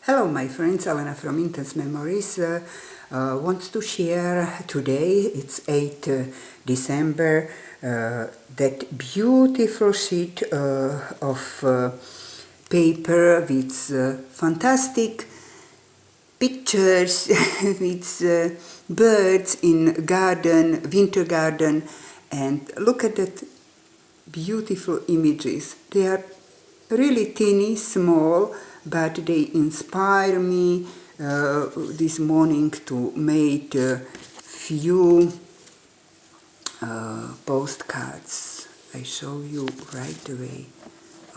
Hello my friends, Alena from Intense Memories wants to share today, it's 8 December, that beautiful sheet of paper with fantastic pictures with birds in garden, winter garden, and look at that beautiful images. They are really teeny, small, but they inspire me this morning to make a few postcards. I show you right away.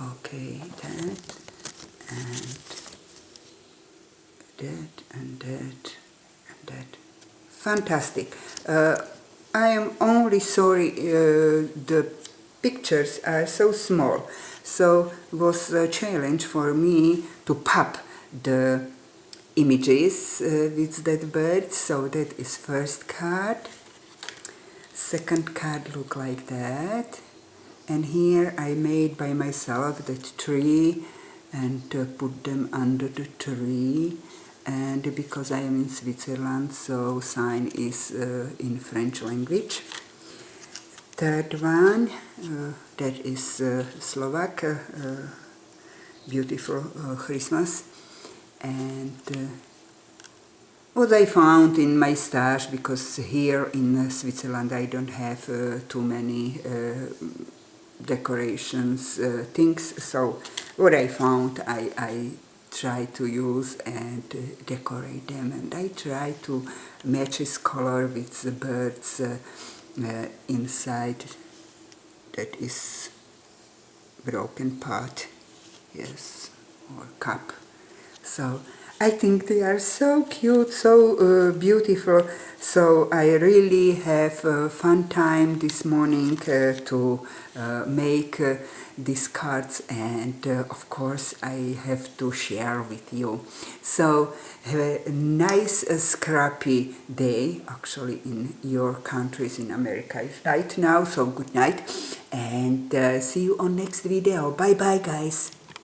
Okay, that and that and that and that. Fantastic. I am only sorry the pictures are so small, so it was a challenge for me to pop the images with that bird. So that is first card. Second card look like that, and here I made by myself that tree and put them under the tree. And because I am in Switzerland, so sign is in French language. Third one, that is Slovak beautiful Christmas, and what I found in my stash, because here in Switzerland I don't have too many decorations things, so what I found I try to use and decorate them, and I try to match his color with the birds inside. That is broken part, yes, or cup. So I think they are so cute, so beautiful. So I really have a fun time this morning to make these cards, and of course I have to share with you. So have a nice scrappy day. Actually in your countries, in America it's night now, so good night, and see you on next video. Bye bye guys.